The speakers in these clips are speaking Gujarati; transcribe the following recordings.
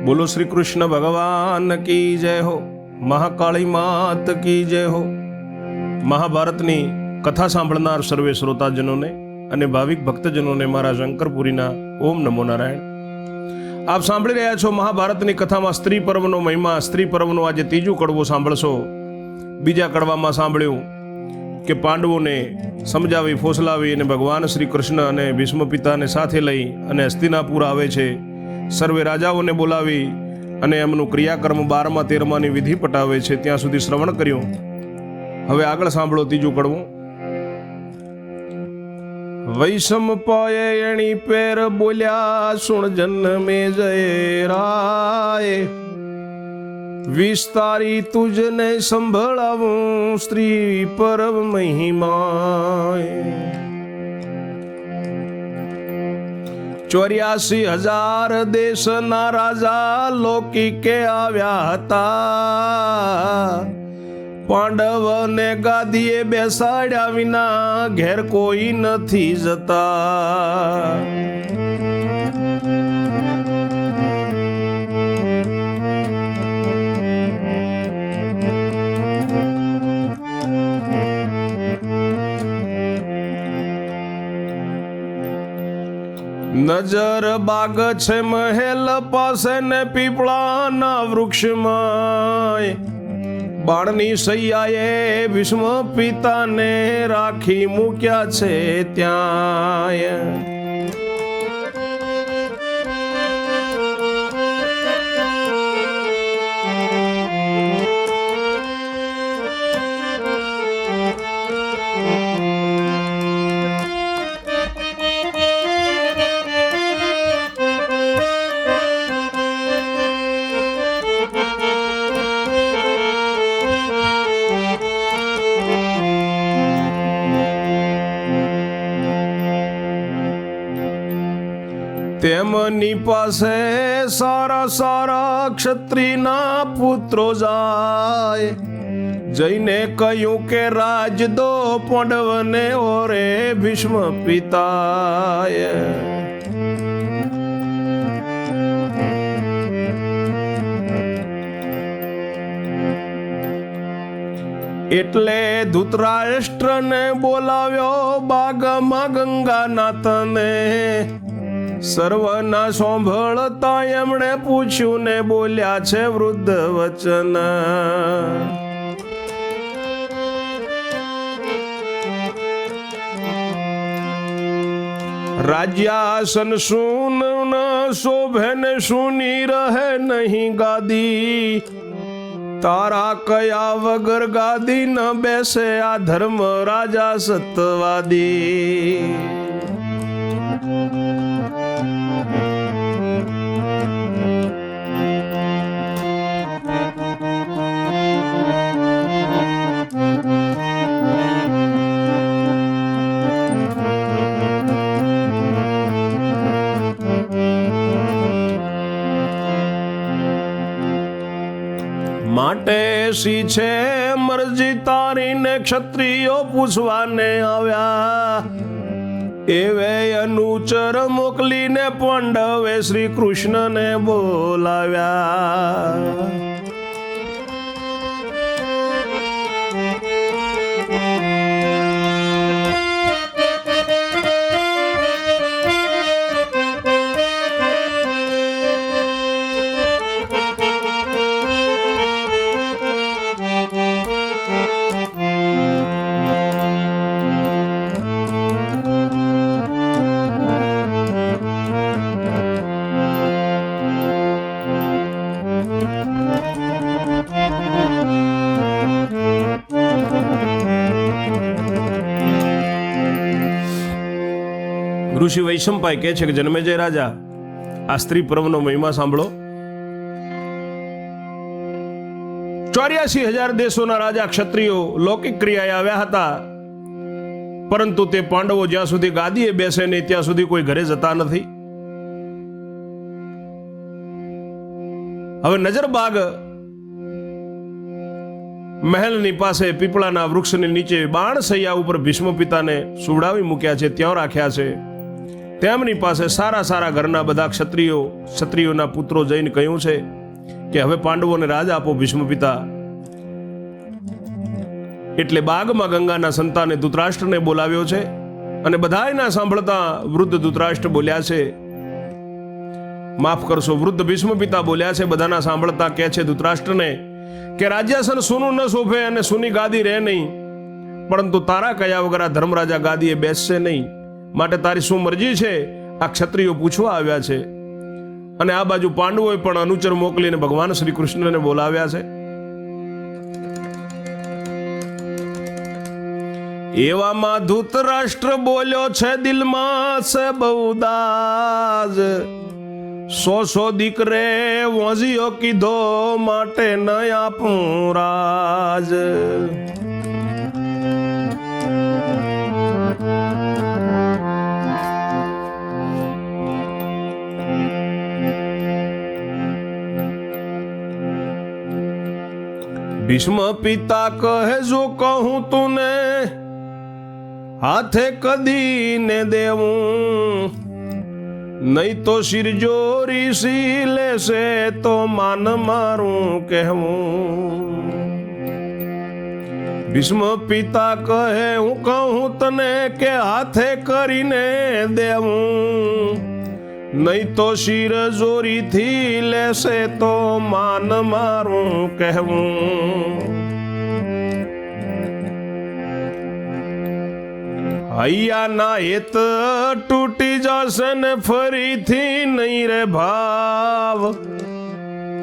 બોલો શ્રી કૃષ્ણ ભગવાન કી જય હો, મહાકાળી માત કી જય હો. મહાભારતની કથા સાંભળનાર સર્વે શ્રોતાજનોને અને ભાવિક ભક્તજનોને મારા શંકરપુરીના ઓમ નમો નારાયણ. આપ સાંભળી રહ્યા છો મહાભારતની કથામાં સ્ત્રી પર્વનો મહિમા. સ્ત્રી પર્વનો આજે ત્રીજું કડવું સાંભળશો. બીજા કડવામાં સાંભળ્યું કે પાંડવોને સમજાવી ફોસલાવી અને ભગવાન શ્રી કૃષ્ણ અને ભીષ્મ પિતાને સાથે લઈ અને હસ્તિનાપુર આવે છે. સર્વે રાજાઓને બોલાવી અને એમનું ક્રિયાકર્મ 12મા 13માની વિધિ પટાવે છે. ત્યાં સુધી શ્રવણ કર્યું. હવે આગળ સાંભળો ત્રીજું કડવું. વૈષમ પાયે એણી પેર બોલ્યા સુણ જન્મે જય રાય, વિસ્તારી તુજને સંભળાવું સ્ત્રી પરવ મહિમાય. 84,000 દેશના રાજા લૌકિકે આવ્યા હતા. પાંડવને ગાદીએ બેસાડ્યા વિના ઘેર કોઈ નથી જતા. નજર બાગ છે મહેલ પાસે ને પીપળાના વૃક્ષમાં. બાણની સૈયાએ ભીષ્મ પિતાને રાખી મૂક્યા છે ત્યાં. તેમની પાસે સારા સારા ક્ષત્રિયના પુત્રો જાય. જઈને કહ્યું કે રાજ દો પાંડવને ઓરે ભીષ્મ પિતાએ. એટલે ધૃતરાષ્ટ્રને બોલાવ્યો બાગમાં ગંગાનાથને. સર્વના સાંભળતા એમણે પૂછ્યું ને બોલ્યા છે વૃદ્ધ વચન. રાજ્યાસન સુન શોભે ને સુની રહે નહીં ગાદી. તારા કયા વગર ગાદી ન બેસે આ ધર્મ રાજા સતવાદી. માટે સી છે મરજી તારીને ક્ષત્રિયો પૂછવાને આવ્યા. એવે અનુચર મોકલીને પાંડવે શ્રી કૃષ્ણને બોલાવ્યા. ઋષિ વૈશંપાય કહે છે કે જન્મેજય રાજા, આ સ્ત્રી પર્વનો મહિમા સાંભળો. 84,000 દેશોના રાજા ક્ષત્રિયો લૌકિક ક્રિયાએ આવ્યા હતા, પરંતુ તે પાંડવો જ્યાં સુધી ગાદીએ બેસે નહીં ત્યાં સુધી કોઈ ઘરે જતા નથી. હવે નજરબાગ મહેલની પાસે પીપળાના વૃક્ષની નીચે બાણ સૈયા ઉપર ભીષ્મ પિતાને સુવડાવી મૂક્યા છે, ત્યાં રાખ્યા છે. તેમની પાસે સારા સારા ઘરના બધા ક્ષત્રિયોના પુત્રો જઈને કહ્યું છે કે હવે પાંડવોને રાજ આપો ભીષ્મ પિતા. એટલે બાગમાં ગંગાના સંતાને ધૃતરાષ્ટ્રને બોલાવ્યો છે અને બધાયના સાંભળતા વૃદ્ધ ધૃતરાષ્ટ્ર બોલ્યા છે, માફ કરશો, વૃદ્ધ ભીષ્મ પિતા બોલ્યા છે બધાના સાંભળતા કહે છે ધૃતરાષ્ટ્રને કે રાજ્યાસન સોનું ન શોભે અને સોની ગાદી રહે નહીં, પરંતુ તારા કયા વગર આ ધર્મરાજા ગાદીએ બેસશે નહીં. માટે તારી શું મરજી છે આ ક્ષત્રિયો પૂછવા આવ્યા છે. અને આ બાજુ પાંડવોએ પણ અનુચર મોકલીને ભગવાન શ્રી કૃષ્ણને બોલાવ્યા છે. એવામાં ધૃતરાષ્ટ્ર બોલ્યો છે દિલમાં છે બહુ દાજ, 100 દીકરે વોંજીઓ કીધો માટે ન આપું રાજ. ભીષ્મ પિતા કહે જો કહું તુને હાથે કદી ને દેવું, નહીં તો શિરજોરી સી લેશે તો માન મારું કહેવું. ભીષ્મ પિતા કહે હું કહું તને કે હાથે કરીને દેવું, નહીં તો શિર જોરીથી લેશે તો માન મારું કહેવું. હૈયાના હેત તૂટી જશે ને ફરીથી નહીં રે ભાવ,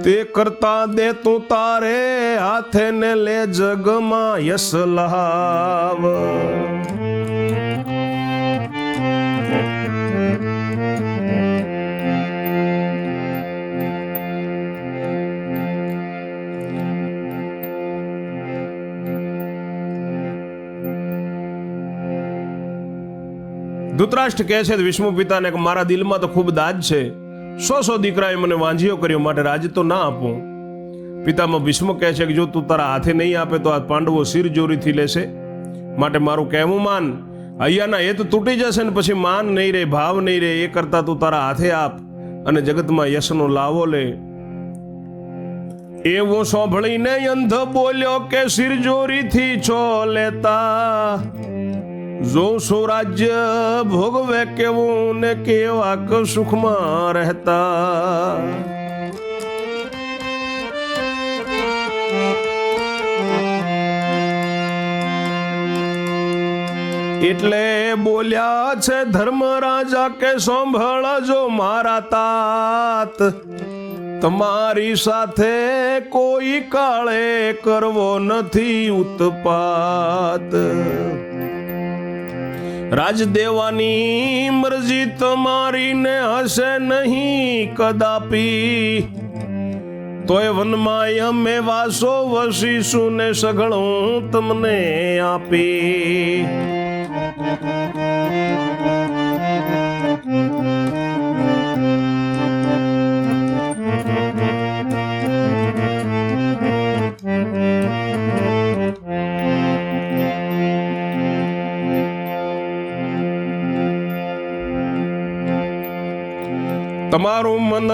તે કરતા દે તું તારે હાથે ને લે જગમાં યશ લાવ. ધૃતરાષ્ટ્ર કહે છે વિષ્ણુ પિતાને કે મારા દિલમાં તો ખૂબ દાજ છે, 100 દીકરાએ મને વાંઝીઓ કર્યો, માટે રાજ તો ના આપું. પિતામાં ભીષ્મ કહે છે કે જો તું તારા હાથે નહીં આપે તો આ પાંડવો શિર જોરીથી લેશે, માટે મારું કહેવું માન. અહીંયાના હેત તૂટી જશે ને પછી માન નહીં રહે, ભાવ નહીં રહે, એ કરતા તું તારા હાથે આપ અને જગતમાં યશનો લાવો લે. એવું સાંભળીને અંધ બોલ્યો કે શિર જોરીથી છો લેતા, જો સ્વરાજ્ય ભોગવે કેવું ને કેવા સુખમાં રહેતા. એટલે બોલ્યા છે ધર્મરાજા કે સાંભળજો મારા તાત, તમારી સાથે કોઈ કાળે કરવો નથી ઉત્પાત. રાજ દેવાની મરજી તમારી ને હશે નહીં કદાપી, તોય વનમાં અમે વાસો વસીશું ને સઘળું તમને આપી. તમારું મન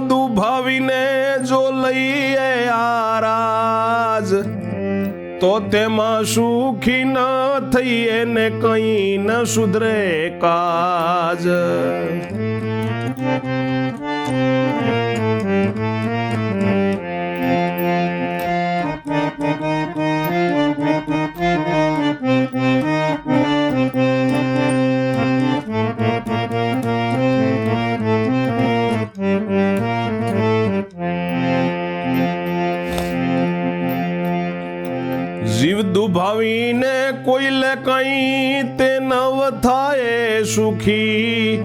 દુભાવીને જો લઈએ આરાજ, તો તેમાં સુખી ન થઈએ ને કઈ ન સુધરે કાજ. જીવ દુભાવીને કોઈ લે કઈ તે નવ થાય સુખી,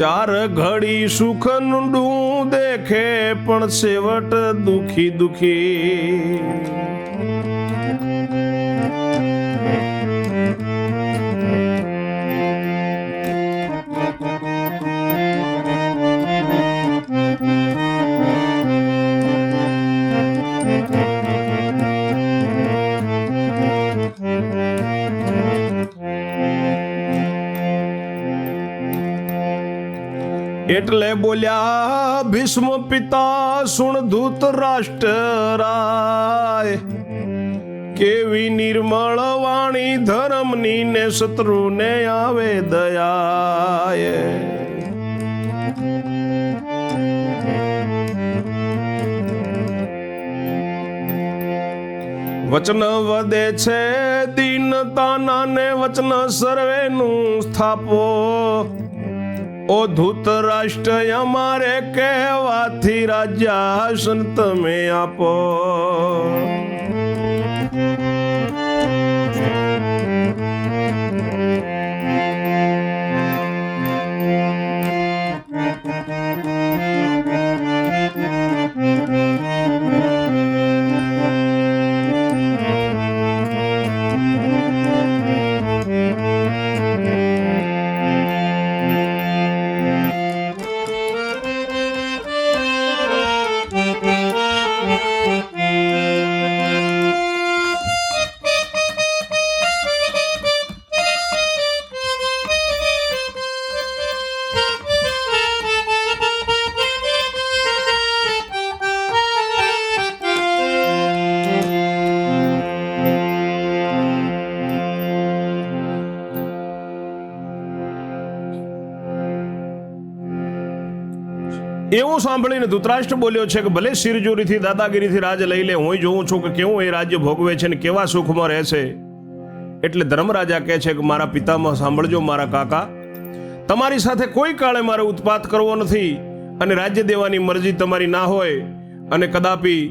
4 ઘડી સુખ નુંડું દેખે પણ છેવટ દુખી દુખી. એટલે બોલ્યા ભીષ્મ પિતા સુણ ધૃતરાષ્ટ્ર રાય, કેવી નિર્મળ વાણી ધર્મની ને શત્રુને આવે દયાએ. વચન વધે છે દીનતાના ને વચન સર્વેનું સ્થાપો. ઓ ધૃતરાષ્ટ્ર અમારે કહેવાથી રાજ્યાસન તમે આપો. એવું સાંભળીને ધૃતરાષ્ટ્ર બોલ્યો છે કે ભલે શિરજોરીથી દાદાગીરીથી રાજ લઈ લે, હું જોઉં છું કે કેવું એ રાજ્ય ભોગવે છે ને કેવા સુખમાં રહે છે. એટલે ધર્મરાજા કહે છે કે મારા પિતામાં સાંભળજો, મારા કાકા, તમારી સાથે કોઈ કાળે મારે ઉત્પાત કરવો નથી, અને રાજ્ય દેવાની મરજી તમારી ના હોય અને કદાપી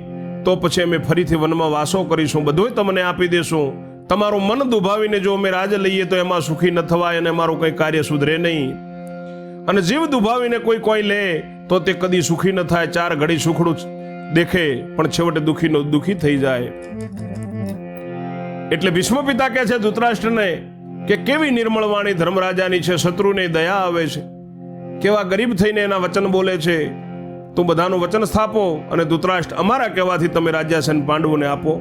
તો પછી અમે ફરીથી વનમાં વાસો કરીશું, બધુંય તમને આપી દેશું. તમારું મન દુભાવીને જો અમે રાજ લઈએ તો એમાં સુખી ન થવાય અને મારું કંઈ કાર્ય સુધરે નહીં. અને જીવ દુભાવીને કોઈ લે તો તે કદી સુખી ન થાય. 4 ઘડી સુખડું દેખે પણ છેવટે દુખી થઈ જાય. એટલે ભીષ્મ પિતા કહે છે ધૃતરાષ્ટ્રને કે કેવી નિર્મળ વાણી ધર્મરાજાની છે, શત્રુને દયા આવે છે, કેવા ગરીબ થઈને એના વચન બોલે છે. તું બધાનું વચન સ્થાપો અને ધૃતરાષ્ટ્ર અમારા કહેવાથી તમે રાજ્યાસન પાંડવોને આપો.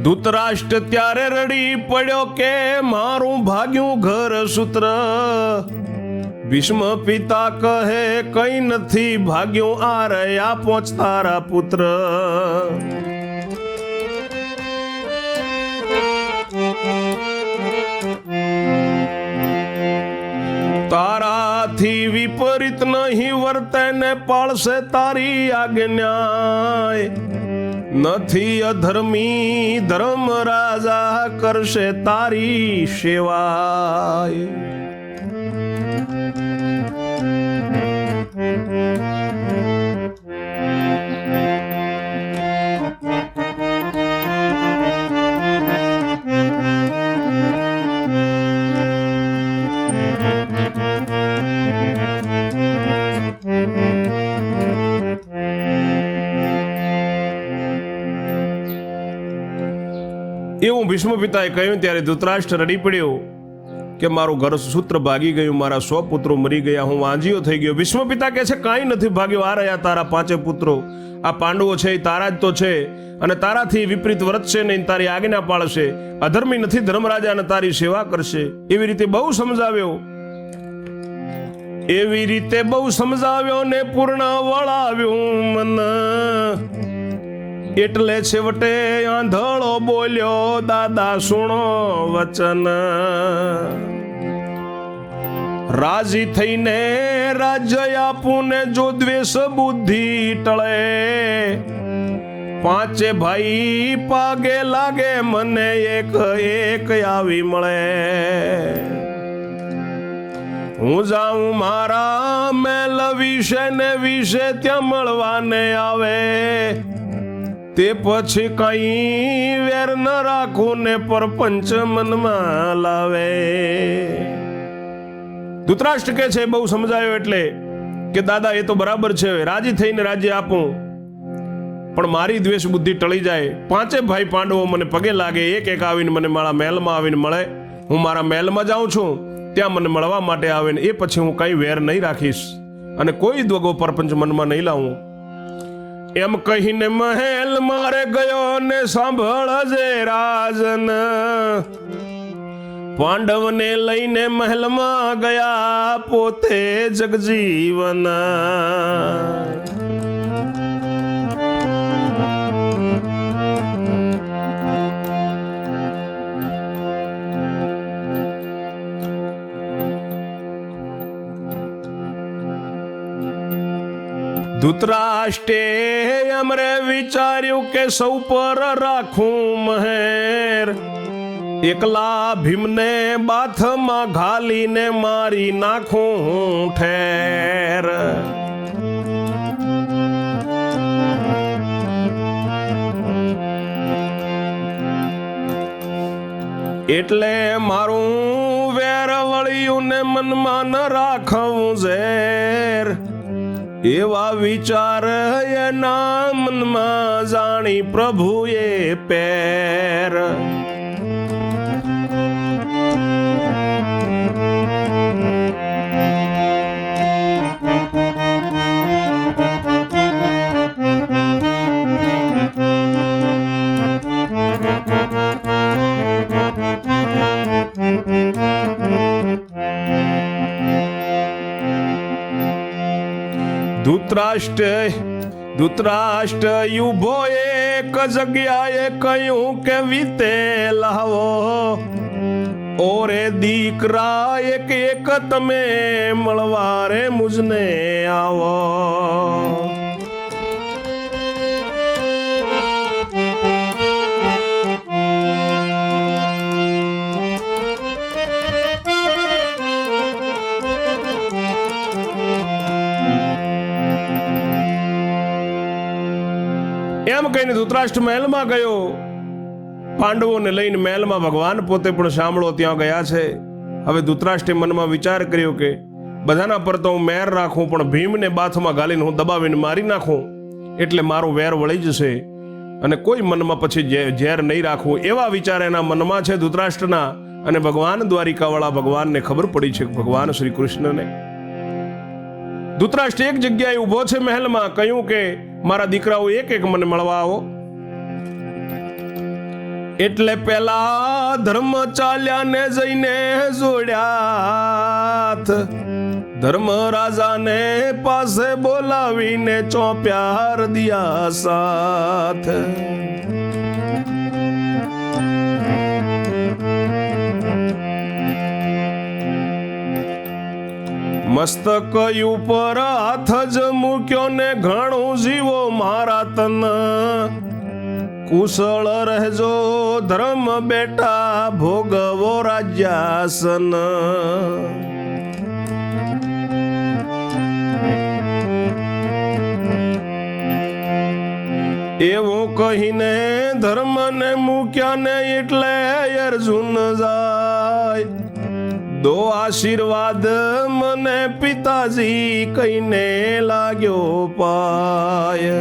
ધૃતરાષ્ટ્ર ત્યારે રડી પડ્યો કે મારું ભાગ્યું ઘર સૂત્ર. ભીષ્મ પિતા કહે કઈ નથી ભાગ્યું, આ રહ્યા પહોંચતારા પુત્ર. તારાથી વિપરીત નહીં વર્તે ને પાળશે તારી આજ્ઞાય. નથી અધર્મી ધર્મ રાજા કરશે તારી સેવાય. એવું ભીષ્મ પિતાએ કહ્યું ત્યારે ધૃતરાષ્ટ્ર રડી પડ્યો કે મારું ઘર સૂત્ર ભાગી ગયું, મારા 100 પુત્રો મરી ગયા, હું વાંજીયો થઈ ગયો. ભીષ્મ પિતા કહે છે કાંઈ નથી ભાગ્યો, આ રહ્યા તારા 5 પુત્રો. આ પાંડવો છે એ તારા જ તો છે, અને તારાથી વિપરીત વર્તશે નહીં, તારી આજ્ઞા પાળશે. અધર્મી નથી ધર્મરાજા અને તારી સેવા કરશે. એવી રીતે બહુ સમજાવ્યો ને પૂર્ણ વળાવ્યું મન. એટલે છેવટે આંધળો બોલ્યો દાદા સુણો વચન. રાજી થઈને રાજ્ય આપું ને જો દ્વેષ બુદ્ધિ ટળે. 5 ભાઈ પાગે લાગે મને એક આવી મળે. હું જાઉં મારા મેલ વિશે ને વિશે ત્યાં મળવાને આવે. તે પછી કઈ વેર ન રાખું ને પરપંચ મનમાં લાવે. ધૃતરાષ્ટ્ર કે છે બહુ સમજાયો એટલે કે દાદા એ તો બરાબર છે, રાજી થઈને રાજ્ય આપું, પણ મારી દ્વેષ બુદ્ધિ ટળી જાય. 5 ભાઈ પાંડવો મને પગે લાગે, એક આવીને મને મારા મહેલમાં આવીને મળે. હું મારા મહેલમાં જાઉં છું, ત્યાં મને મળવા માટે આવે ને એ પછી હું કઈ વેર નહીં રાખીશ અને કોઈ દગો પરપંચ મનમાં નહીં લાવું. એમ કહીને મહેલ મારે ગયો ને સાંભળજે રાજન. પાંડવને લઈને મહેલમાં ગયા પોતે જગજીવન. ધૃતરાષ્ટ્રે અમરે વિચાર્યું કે સૌ પર રાખું મહેર, એકલા ભીમને બાથમાં ઘાલીને મારી નાખું ઠેર. એટલે મારું વેર વળ્યું ને મનમાં ન રાખવું ઝેર, એવા વિચાર એના મનમાં જાણી પ્રભુએ પેર. ધૃતરાષ્ટ્ર યુભો એક જગ્યાએ કહ્યું કે વીતે લાવો, ઓરે દીકરા એક એક તમે મળવારે મુજને આવો. એમ કહીને ધૃતરાષ્ટ્ર મહેલમાં ગયો. પાંડવોને લઈને મહેલમાં ભગવાન પોતે પણ સાંભળો ત્યાં ગયા છે. હવે ધૃતરાષ્ટ્રે મનમાં વિચાર કર્યો કે બધાના પર તો હું મેર રાખું, પણ ભીમને બાથમાં ગાલીને હું દબાવીને મારી નાખું એટલે મારો વેર વળી જશે અને કોઈ મનમાં પછી ઝેર નહીં રાખવું. એવા વિચાર એના મનમાં છે ધૃતરાષ્ટ્રના. અને ભગવાન દ્વારિકાવાળા ભગવાનને ખબર પડી છે ભગવાન શ્રી કૃષ્ણને. ધૃતરાષ્ટ્ર એક જગ્યાએ ઊભો છે મહેલમાં, કહ્યું કે મારા દીકરાઓ એક એક મને મળવા આવો. એટલે પેલા ધર્મ ચાલ્યાને જઈને જોડ્યા, ધર્મ રાજાને પાસે બોલાવીને ચોપ્યા હરદિયા સાથ. મસ્તક ઉપર હાથ જ મૂક્યો ને ઘણું જીવો મારા તન, કુશળ રહેજો ધર્મ બેટા ભોગવો રાજ્યાસન. એવું કહીને ધર્મને મૂક્યા ને એટલે અર્જુન જાય, દો આશીર્વાદ મને પિતાજી કહીને લાગ્યો પાય.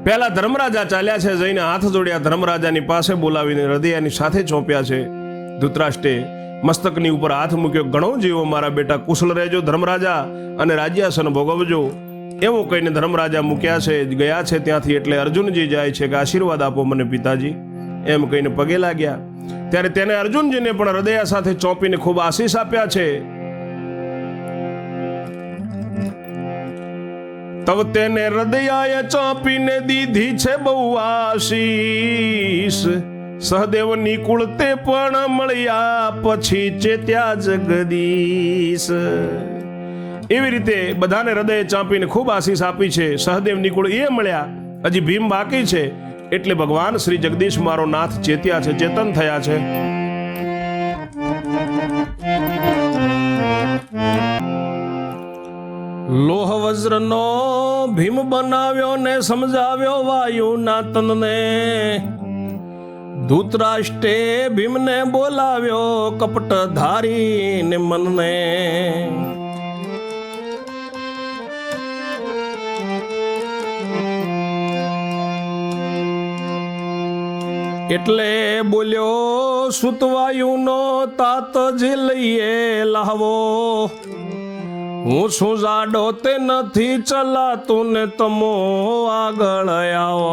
પહેલા ધર્મરાજા ચાલ્યા છે, જઈને હાથ જોડ્યા, ધર્મરાજાની પાસે બોલાવીને હૃદયની સાથે ચોંપ્યા છે. ધૃતરાષ્ટ્રે મસ્તકની ઉપર હાથ મૂક્યો, ઘણો જીવો મારા બેટા, કુશળ રહેજો ધર્મરાજા અને રાજ્યાસન ભોગવજો. એવું કહીને ધર્મરાજા મૂક્યા છે, ગયા છે ત્યાંથી. એટલે અર્જુનજી જાય છે કે આશીર્વાદ આપો મને પિતાજી, એમ કહીને પગે લાગ્યા. ત્યારે તેને અર્જુનજીને પણ હૃદય સાથે ચોંપીને ખૂબ આશીષ આપ્યા છે. તવ તેને હૃદયાએ ચોંપીને દીધી છે બહુ આશીષ, સહદેવની કુળ તે પણ મળ્યા પછી ચેત્યા જગદીશ. એવી રીતે બધાને હૃદય ચાંપીને ખૂબ આશીષ આપી છે. સહદેવની કુળ એ મળ્યા, હજી ભીમ બાકી છે. એટલે ભગવાન શ્રી જગદીશ મારો નાથ ચેત્યા છે, ચેતન થયા છે. લોહ વજ્રનો ભીમ બનાવ્યો ને સમજાવ્યો વાયુના તનને, ધૃતરાષ્ટ્રે ભીમને બોલાવ્યો કપટ ધારીને મનને. એટલે બોલ્યો સુતવાયુનો તાત જે લઈએ લાવો, હું શું જાડો તે નથી ચલાતું ને તમો આગળ આવો.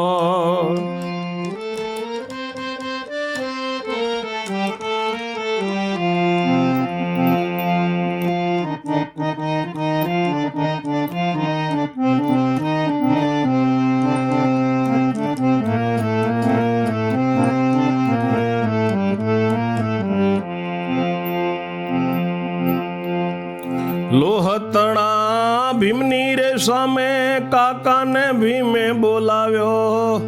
લોહતણા ભીમની રે સામે કાકાને ભીમે બોલાવ્યો,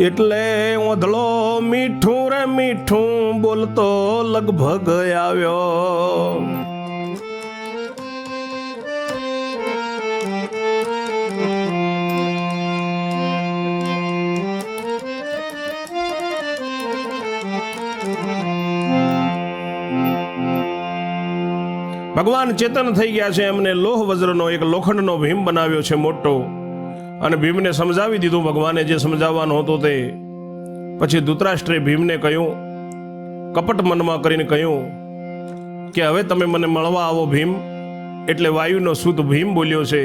એટલે ઓધળો મીઠું રે મીઠું બોલતો લગભગ આવ્યો. ભગવાન ચેતન થઈ ગયા છે, એમને લોહ વજ્રનો એક લોખંડનો ભીમ બનાવ્યો છે મોટો, અને ભીમને સમજાવી દીધું ભગવાને જે સમજાવવાનું હતું તે. પછી ધૃતરાષ્ટ્રે ભીમને કહ્યું, કપટ મનમાં કરીને કહ્યું કે હવે તમે મને મળવા આવો ભીમ. એટલે વાયુનો શુદ્ધ ભીમ બોલ્યો છે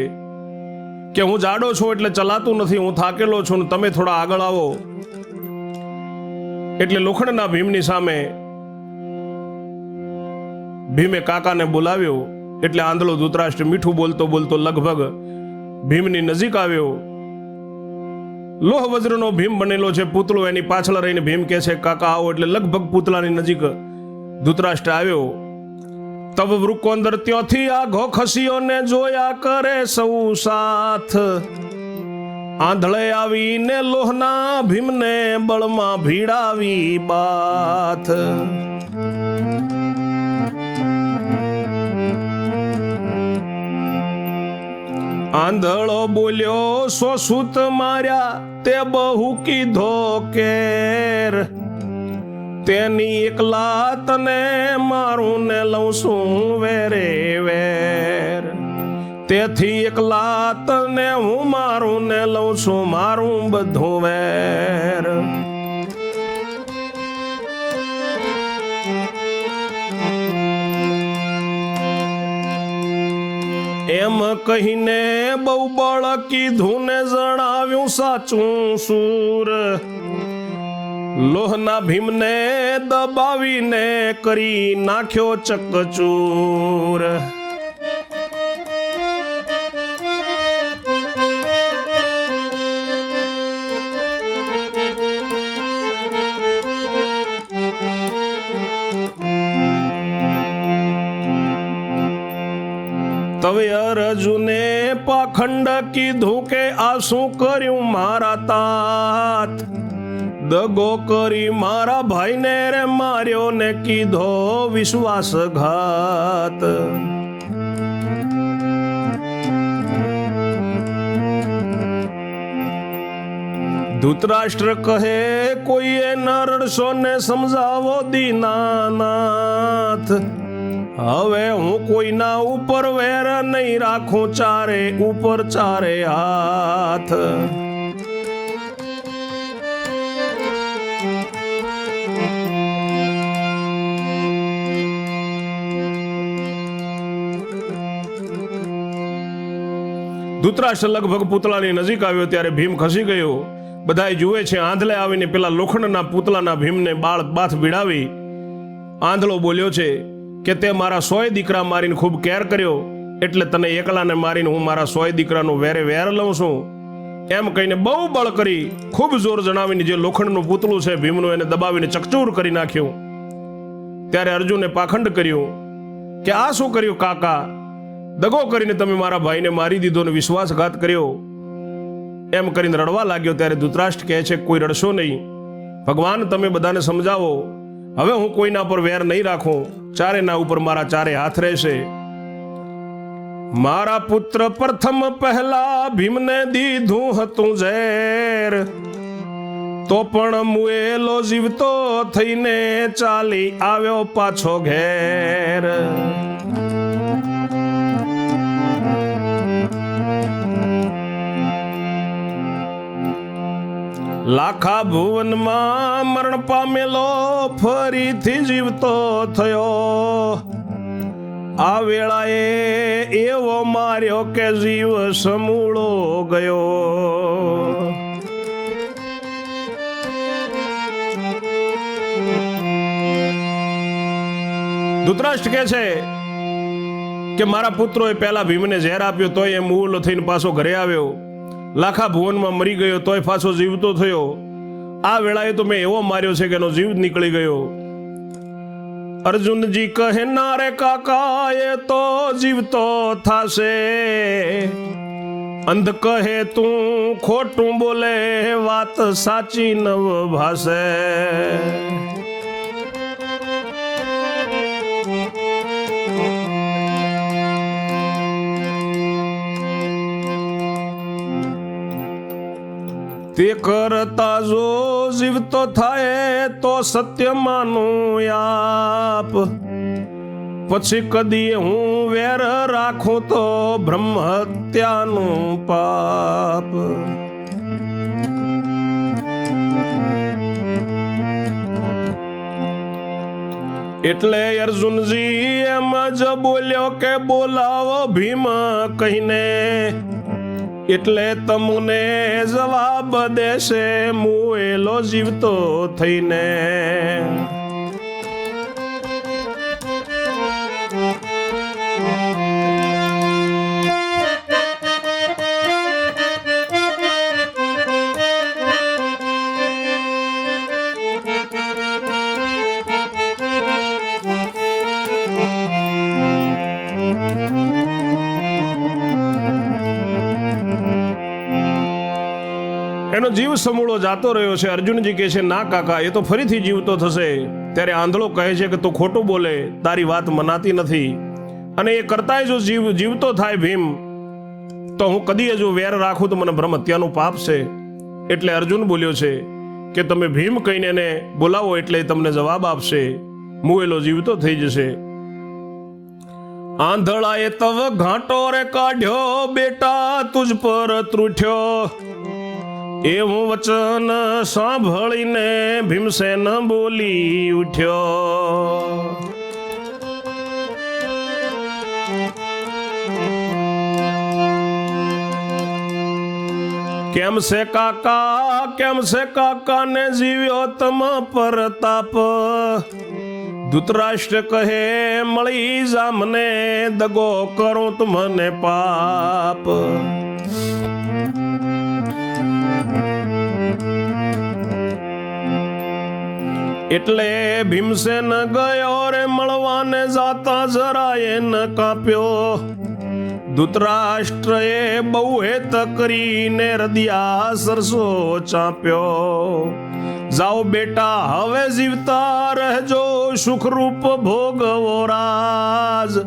કે હું જાડો છું એટલે ચલાતું નથી, હું થાકેલો છું ને તમે થોડા આગળ આવો. એટલે લોખંડના ભીમની સામે ભીમે કાકાને બોલાવ્યો. એટલે આંધળો ધૃતરાષ્ટ્ર મીઠું બોલતો બોલતો લગભગ ભીમની નજીક આવ્યો. લોહ વજ્રનો ભીમ બનેલો છે પૂતળો, એની પાછળ રહીને ભીમ કહે છે કાકા આવો. એટલે લગભગ પૂતળાની નજીક ધૃતરાષ્ટ્ર આવ્યો. તબ વૃકોંદર ત્યાંથી આઘો ખસીઓ ને જોયા કરે સૌ સાથ, આંધળે આવીને લોહના ભીમને બળમાં ભીડાવી બાથ. આંધળો બોલ્યો સો સૂત માર્યા તે બહુ કીધો કેર, તેની એકલા તને મારું ને લઉં છું વેરે વેર. તેથી એકલા તને હું મારું ને લઉં છું મારું બધું વેર. એમ કહીને બહુ બળ કીધું ને જણાવ્યું સાચું સૂર, લોહના ભીમને દબાવીને કરી નાખ્યો ચકચૂર. તવે અર્જુને પાખંડ કીધું કે આ શું કર્યું મારા તાત, દગો કરી મારા ભાઈને રે માર્યો ને કીધો વિશ્વાસઘાત. ધૃતરાષ્ટ્ર કહે કોઈએ ન રડશો ને સમજાવો દીનાનાથ, હવે હું કોઈના ઉપર વેર નહીં રાખું, ચારે ઉપર ચારે હાથ. ધૃતરાષ્ટ્ર લગભગ પૂતળાની નજીક આવ્યો ત્યારે ભીમ ખસી ગયો. બધાય જુએ છે, આંધળે આવીને પેલા લોખંડના પૂતળાના ભીમને બાળ બાથ ભીડાવી આંધળો બોલ્યો છે કે તે મારા 100 દીકરા મારીને ખૂબ કેર કર્યો, એટલે તને એકલાને મારીને હું મારા 100 દીકરાનું વેરે વેર લઉં છું. એમ કહીને બહુ બળ કરી ખૂબ જોર જણાવીને જે લોખંડનું પૂતળું છે ભીમનું એને દબાવીને ચકચૂર કરી નાખ્યું. ત્યારે અર્જુને પાખંડ કર્યું કે આ શું કર્યું કાકા, દગો કરીને તમે મારા ભાઈને મારી દીધો ને વિશ્વાસઘાત કર્યો. એમ કરીને રડવા લાગ્યો. ત્યારે ધૃતરાષ્ટ્ર કહે છે કોઈ રડશો નહીં, ભગવાન તમે બધાને સમજાવો, હવે હું કોઈના પર વેર નહીં રાખું, ચારેના ઉપર મારા ચારે હાથ રહેશે. મારા પુત્ર પ્રથમ પહેલા ભીમને દીધું હતું ઝેર, તો પણ મુએલો જીવતો થઈને ચાલી આવ્યો પાછો ઘેર. લાખા ભુવનમાં મરણ પામેલો ફરીથી જીવતો થયો, આ વેળાએ એવો માર્યો કે જીવ સમૂળો ગયો. ધૃતરાષ્ટ્ર કહે છે કે મારા પુત્રોએ પહેલા ભીમને ઝેર આપ્યો તોય એ મૂળ થઈને પાછો ઘરે આવ્યો, લાખા ભુવનમાં મરી ગયો તોય પાછો જીવતો થયો, આ વેળાએ તો મેં એવો માર્યો છે કે એનો જીવ નીકળી ગયો. અર્જુનજી કહે ના રે કાકા એ તો જીવતો થાશે, અંધ કહે તું ખોટું બોલે વાત સાચી નવ ભાષે. તે કરતા જો જીવતો થાય તો સત્ય માનું આપ, પછી કદી હું વેર રાખું તો બ્રહ્મ હત્યાનું પાપ. એટલે અર્જુનજી એમ જ બોલ્યો કે બોલાવો ભીમ કહીને, એટલે તમને જવાબ દેશે મુએલો જીવતો થઈને. એનો જીવ સમૂળો જાતો રહ્યો છે. અર્જુનજી કહે છે ના કાકા એ તો ફરીથી જીવતો થશે. ત્યારે આંધળો કહે છે કે તું ખોટું બોલે, તારી વાત મનાતી નથી, અને એ કરતાય જો જીવતો થાય ભીમ તો હું કદી જો વેર રાખું તો મને બ્રહ્મ હત્યાનું પાપ છે. એટલે અર્જુન બોલ્યો છે કે તમે ભીમ કહીને એને બોલાવો એટલે તમને જવાબ આપશે, મુએલો જીવતો થઈ જશે. આંધળાએ તવ ઘાંટો રે કાઢ્યો, બેટા તુજ પર ત્રુઠ્યો, એવું વચન સાંભળીને ભીમસેન બોલી ઉઠ્યો. કેમ છે કાકા ને જીવ્યો તમ પરતાપ, ધૃતરાષ્ટ્ર કહે મળી જા મને, દગો કરું તો મને પાપ. એટલે ભીમસેન ગયો રે મળવાને, જાતા જરાય ન કાપ્યો, ધૃતરાષ્ટ્રએ બહુ હેત કરીને હૃદયા સરસો ચાપ્યો. જાઓ બેટા હવે જીવતા રહેજો, સુખરૂપ ભોગવો રાજ,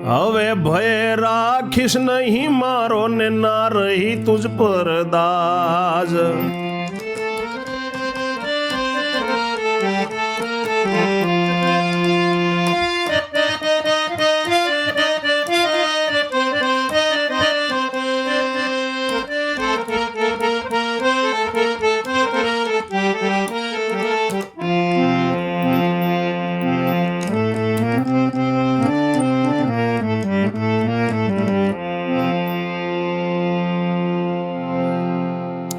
હવે ભય રાખીશ નહીં મારો ને ના રહી તુજ પર દાજ.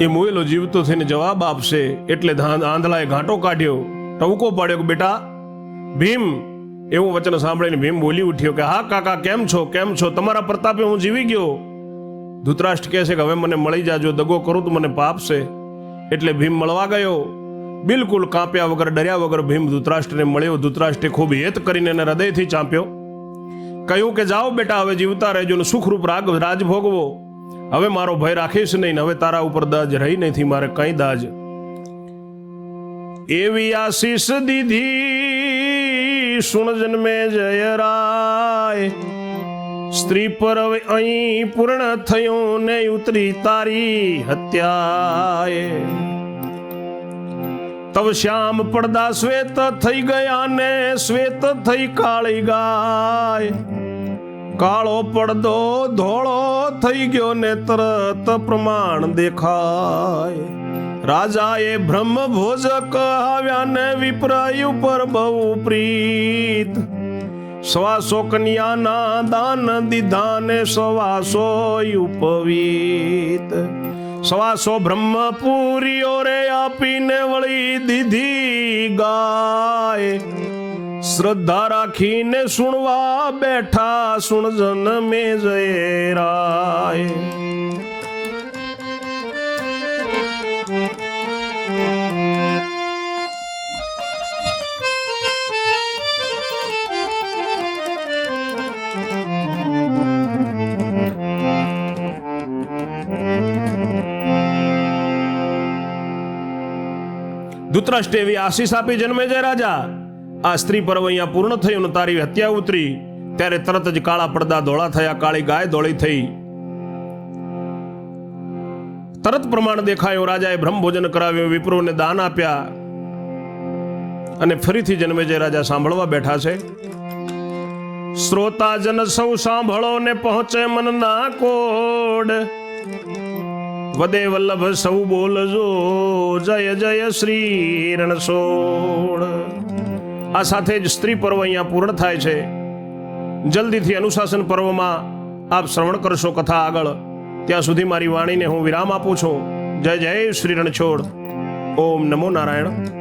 એ મુએલો જીવતો થઈને જવાબ આપશે. એટલે આંધળાએ ઘાંટો કાઢ્યો, ટવકો પાડ્યો કે બેટા ભીમ. એવું વચન સાંભળીને ભીમ બોલી ઉઠ્યો કે હા કાકા કેમ છો, તમારા પ્રતાપે હું જીવી ગયો. ધૃતરાષ્ટ્ર કહે છે કે હવે મને મળી જાજો, દગો કરું તો મને પાપ છે. એટલે ભીમ મળવા ગયો, બિલકુલ કાપ્યા વગર ડર્યા વગર ભીમ ધૃતરાષ્ટ્રને મળ્યો. ધૃતરાષ્ટ્રે ખૂબ હેત કરીને એને હૃદયથી ચાંપ્યો, કહ્યું કે જાઓ બેટા હવે જીવતા રહેજો ને સુખરૂપ રાજ ભોગવો, હવે મારો ભય રાખીશ નહીં, હવે તારા ઉપર દાજ રહી નથી મારે કઈ દાજ. એવી આશીષ દીધી સુણ જન્મે જય રાય, સ્ત્રી પર હવે અહીં પૂર્ણ થયું ને ઉતરી તારી હત્યાએ. તવ શ્યામ પડદા શ્વેત થઈ ગયા ને શ્વેત થઈ કાળી ગાય, કાળો પડદો ધોળો થઈ ગયો ને તરત પ્રમાણ દેખાય. રાજાએ બ્રહ્મ ભોજ કહાવ્યા ને વિપ્ર ઉપર બહુ પ્રીત. 100 કન્યાના દાન દીધા ને 100 ઉપવીત. 100 બ્રહ્મપુરીઓ રે આપીને વળી દીધી ગાય. શ્રદ્ધા રાખીને સુણવા બેઠા સુણજન મે જય રાય. ધૃતરાષ્ટ્ર એવી આશીષ આપી જન્મેજય રાજા. આ સ્ત્રી પર્વ અહીંયા પૂર્ણ થયું ને તારી હત્યા ઉતરી ત્યારે તરત જ કાળા પડદા ધોળા થયા, કાળી ગાય ધોળી થઈ. તરત પ્રમાણ દેખાયો. રાજાએ બ્રહ્મ ભોજન કરાવ્યું, વિપ્રોને દાન આપ્યા અને ફરીથી જન્મેજય રાજા સાંભળવા બેઠા છે. શ્રોતાજન સૌ સાંભળો ને પહોંચે મનના કોડ. વદે વલ્લભ સૌ બોલજો જય જય શ્રી રણછોડ. આ સાથે જ સ્ત્રી પર્વ અહીંયા પૂર્ણ થાય છે. જલ્દીથી અનુશાસન પર્વમાં આપ શ્રવણ કરશો કથા આગળ. ત્યાં સુધી મારી વાણીને હું વિરામ આપું છું. જય જય શ્રી રણછોડ. ઓમ નમો નારાયણ.